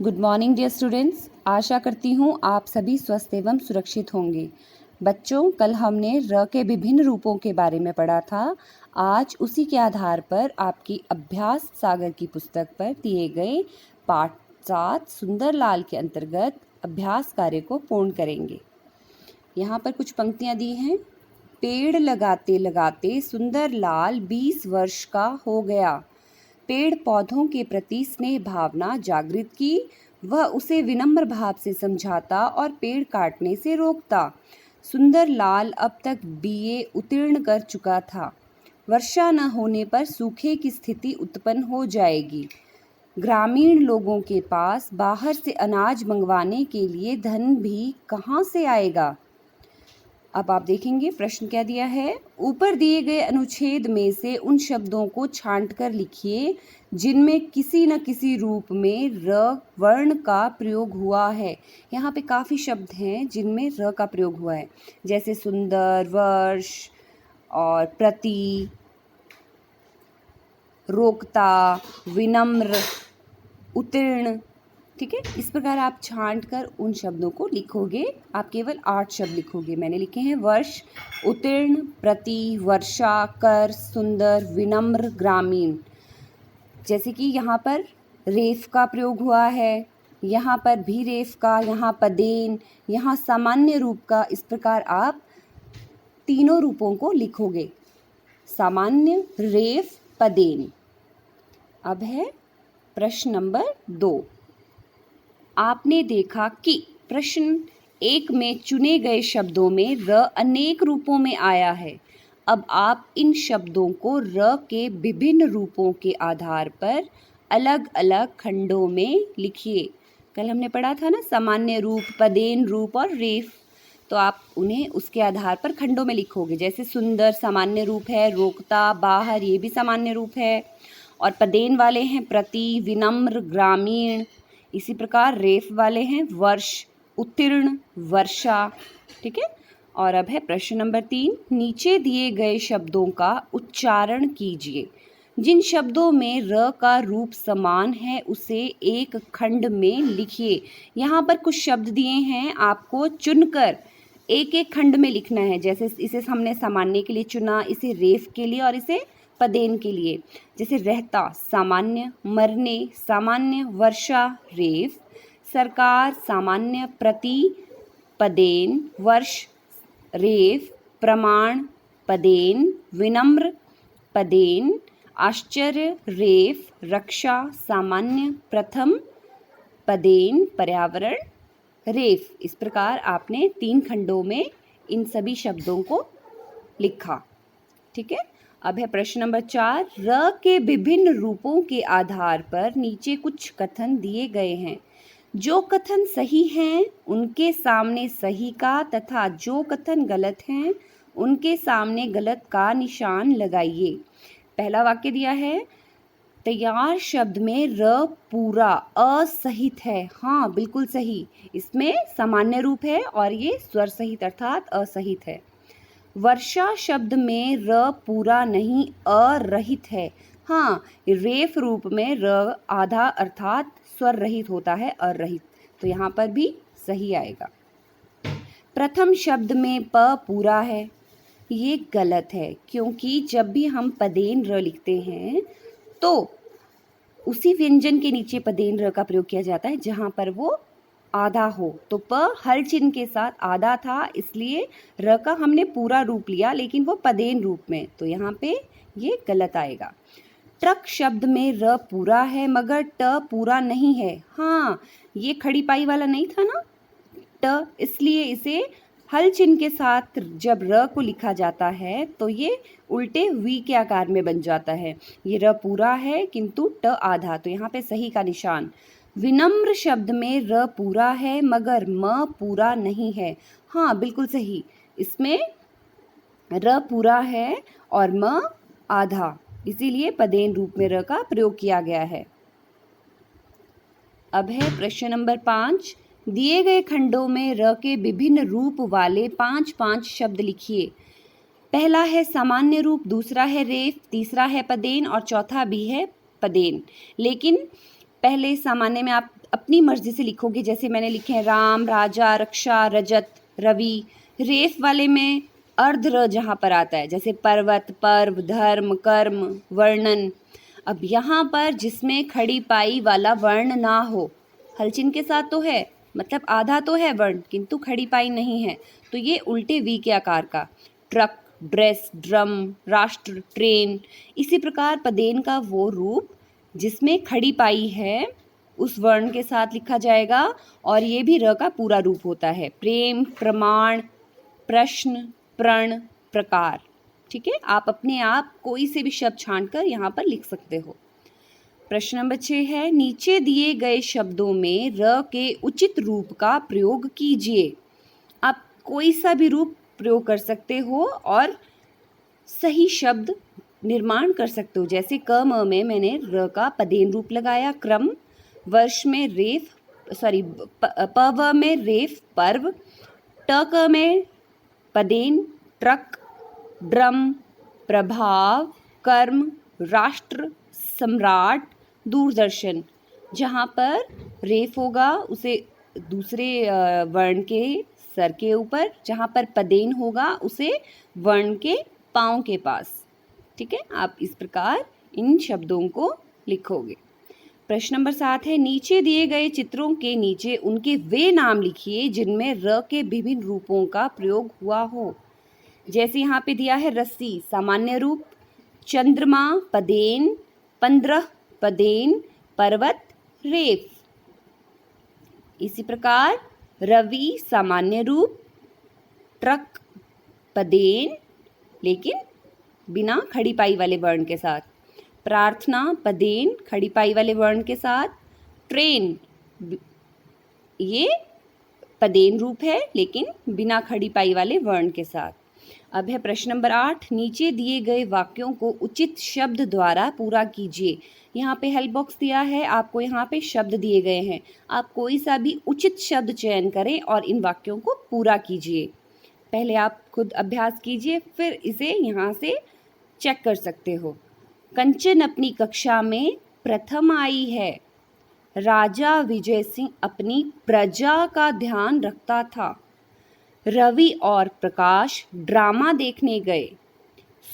Good morning dear students. आशा करती हूँ आप सभी स्वस्थ एवं सुरक्षित होंगे। बच्चों, कल हमने र के विभिन्न रूपों के बारे में पढ़ा था। आज उसी के आधार पर आपकी अभ्यास सागर की पुस्तक पर दिए गए पाठ 7 सुंदरलाल के अंतर्गत अभ्यास कार्य को पूर्ण करेंगे। यहाँ पर कुछ पंक्तियाँ दी हैं। पेड़ लगाते लगाते सुंदरलाल 20 वर्ष का हो गया। पेड़ पौधों के प्रति स्नेह भावना जागृत की। वह उसे विनम्र भाव से समझाता और पेड़ काटने से रोकता। सुंदरलाल अब तक बीए उत्तीर्ण कर चुका था। वर्षा न होने पर सूखे की स्थिति उत्पन्न हो जाएगी। ग्रामीण लोगों के पास बाहर से अनाज मंगवाने के लिए धन भी कहाँ से आएगा। अब आप देखेंगे प्रश्न क्या दिया है। ऊपर दिए गए अनुच्छेद में से उन शब्दों को छांटकर लिखिए जिनमें किसी न किसी रूप में र वर्ण का प्रयोग हुआ है। यहाँ पे काफ़ी शब्द हैं जिनमें र का प्रयोग हुआ है, जैसे सुंदर, वर्ष और प्रति, रोकता, विनम्र, उत्तीर्ण। ठीक है, इस प्रकार आप छांट कर उन शब्दों को लिखोगे। आप केवल 8 शब्द लिखोगे। मैंने लिखे हैं वर्ष, उत्तीर्ण, प्रति, वर्षा, कर, सुंदर, विनम्र, ग्रामीण। जैसे कि यहाँ पर रेफ का प्रयोग हुआ है, यहाँ पर भी रेफ का, यहाँ पदेन, यहाँ सामान्य रूप का। इस प्रकार आप तीनों रूपों को लिखोगे, सामान्य, रेफ, पदेन। अब है प्रश्न नंबर 2। आपने देखा कि प्रश्न 1 में चुने गए शब्दों में र अनेक रूपों में आया है। अब आप इन शब्दों को र के विभिन्न रूपों के आधार पर अलग अलग खंडों में लिखिए। कल हमने पढ़ा था ना, सामान्य रूप, पदेन रूप और रेफ। तो आप उन्हें उसके आधार पर खंडों में लिखोगे। जैसे सुंदर सामान्य रूप है, रोकता, बाहर, ये भी सामान्य रूप है। और पदेन वाले हैं प्रति, विनम्र, ग्रामीण। इसी प्रकार रेफ वाले हैं वर्ष, उत्तीर्ण, वर्षा। ठीक है। और अब है प्रश्न नंबर 3। नीचे दिए गए शब्दों का उच्चारण कीजिए। जिन शब्दों में र का रूप समान है उसे एक खंड में लिखिए। यहाँ पर कुछ शब्द दिए हैं, आपको चुनकर एक एक खंड में लिखना है। जैसे इसे हमने सामान्य के लिए चुना, इसे रेफ के लिए और इसे पदेन के लिए। जैसे रहता सामान्य, मरने सामान्य, वर्षा रेफ, सरकार सामान्य, प्रति पदेन, वर्ष रेफ, प्रमाण पदेन, विनम्र पदेन, आश्चर्य रेफ, रक्षा सामान्य, प्रथम पदेन, पर्यावरण रेफ। इस प्रकार आपने 3 खंडों में इन सभी शब्दों को लिखा। ठीक है। अब है प्रश्न नंबर 4। र के विभिन्न रूपों के आधार पर नीचे कुछ कथन दिए गए हैं। जो कथन सही हैं उनके सामने सही का तथा जो कथन गलत हैं उनके सामने गलत का निशान लगाइए। पहला वाक्य दिया है, तैयार शब्द में र पूरा असहित है। हाँ, बिल्कुल सही। इसमें सामान्य रूप है और ये स्वर सहित अर्थात असहित है। वर्षा शब्द में र पूरा नहीं, अरहित है। हाँ, रेफ रूप में र आधा अर्थात स्वर रहित होता है, अरहित। तो यहाँ पर भी सही आएगा। प्रथम शब्द में प पूरा है, ये गलत है, क्योंकि जब भी हम पदेन र लिखते हैं तो उसी व्यंजन के नीचे पदेन र का प्रयोग किया जाता है जहाँ पर वो आधा हो। तो प हल चिन्ह के साथ आधा था, इसलिए र का हमने पूरा रूप लिया, लेकिन वो पदेन रूप में। तो यहाँ पे ये गलत आएगा। ट्रक शब्द में र पूरा है मगर ट पूरा नहीं है। हाँ, ये खड़ी पाई वाला नहीं था ना ट, इसलिए इसे हल चिन्ह के साथ जब र को लिखा जाता है तो ये उल्टे वी के आकार में बन जाता है। ये र पूरा है किंतु ट आधा, तो यहाँ पे सही का निशान। विनम्र शब्द में र पूरा है मगर म पूरा नहीं है। हाँ, बिल्कुल सही। इसमें र पूरा है और म आधा, इसीलिए पदेन रूप में र का प्रयोग किया गया है। अब है प्रश्न नंबर 5। दिए गए खंडों में र के विभिन्न रूप वाले 5-5 शब्द लिखिए। पहला है सामान्य रूप, दूसरा है रेफ, तीसरा है पदेन और चौथा भी है पदेन। लेकिन पहले सामान्य में आप अपनी मर्जी से लिखोगे, जैसे मैंने लिखे हैं राम, राजा, रक्षा, रजत, रवि। रेफ वाले में अर्ध र जहाँ पर आता है, जैसे पर्वत, पर्व, धर्म, कर्म, वर्णन। अब यहाँ पर जिसमें खड़ी पाई वाला वर्ण ना हो, हलचिन के साथ तो है, मतलब आधा तो है वर्ण, किंतु खड़ी पाई नहीं है, तो ये उल्टे वी के आकार का। ट्रक, ड्रेस, ड्रम, राष्ट्र, ट्रेन। इसी प्रकार पदेन का वो रूप जिसमें खड़ी पाई है उस वर्ण के साथ लिखा जाएगा, और ये भी र का पूरा रूप होता है। प्रेम, प्रमाण, प्रश्न, प्रण, प्रकार। ठीक है, आप अपने आप कोई से भी शब्द छांटकर यहाँ पर लिख सकते हो। प्रश्न नंबर 6 है, नीचे दिए गए शब्दों में र के उचित रूप का प्रयोग कीजिए। आप कोई सा भी रूप प्रयोग कर सकते हो और सही शब्द निर्माण कर सकते हो। जैसे क म में मैंने र का पदेन रूप लगाया, क्रम। वर्ष में रेफ, प व में रेफ, पर्व। ट क में पदेन, ट्रक, ड्रम, प्रभाव, कर्म, राष्ट्र, सम्राट, दूरदर्शन। जहाँ पर रेफ होगा उसे दूसरे वर्ण के सर के ऊपर, जहाँ पर पदेन होगा उसे वर्ण के पाँव के पास। ठीक है, आप इस प्रकार इन शब्दों को लिखोगे। प्रश्न नंबर 7 है, नीचे दिए गए चित्रों के नीचे उनके वे नाम लिखिए जिनमें र के विभिन्न रूपों का प्रयोग हुआ हो। जैसे यहाँ पे दिया है रस्सी, सामान्य रूप। चंद्रमा, पदेन। 15, पदेन। पर्वत, रेफ। इसी प्रकार रवि, सामान्य रूप। ट्रक, पदेन, लेकिन बिना खड़ी पाई वाले वर्ण के साथ। प्रार्थना, पदेन, खड़ी पाई वाले वर्ण के साथ। ट्रेन, ये पदेन रूप है लेकिन बिना खड़ी पाई वाले वर्ण के साथ। अब है प्रश्न नंबर 8, नीचे दिए गए वाक्यों को उचित शब्द द्वारा पूरा कीजिए। यहाँ पे हेल्प बॉक्स दिया है, आपको यहाँ पे शब्द दिए गए हैं, आप कोई सा भी उचित शब्द चयन करें और इन वाक्यों को पूरा कीजिए। पहले आप खुद अभ्यास कीजिए, फिर इसे यहाँ से चेक कर सकते हो। कंचन अपनी कक्षा में प्रथम आई है। राजा विजय सिंह अपनी प्रजा का ध्यान रखता था। रवि और प्रकाश ड्रामा देखने गए।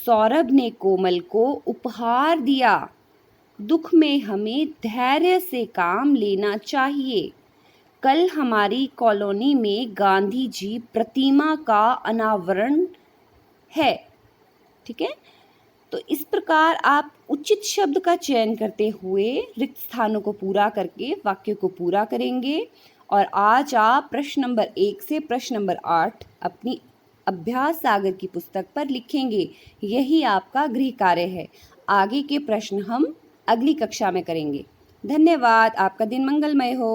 सौरभ ने कोमल को उपहार दिया। दुख में हमें धैर्य से काम लेना चाहिए। कल हमारी कॉलोनी में गांधी जी प्रतिमा का अनावरण है। ठीक है, तो इस प्रकार आप उचित शब्द का चयन करते हुए रिक्त स्थानों को पूरा करके वाक्य को पूरा करेंगे। और आज आप प्रश्न नंबर 1 से प्रश्न नंबर 8 अपनी अभ्यास सागर की पुस्तक पर लिखेंगे। यही आपका गृह कार्य है। आगे के प्रश्न हम अगली कक्षा में करेंगे। धन्यवाद, आपका दिन मंगलमय हो।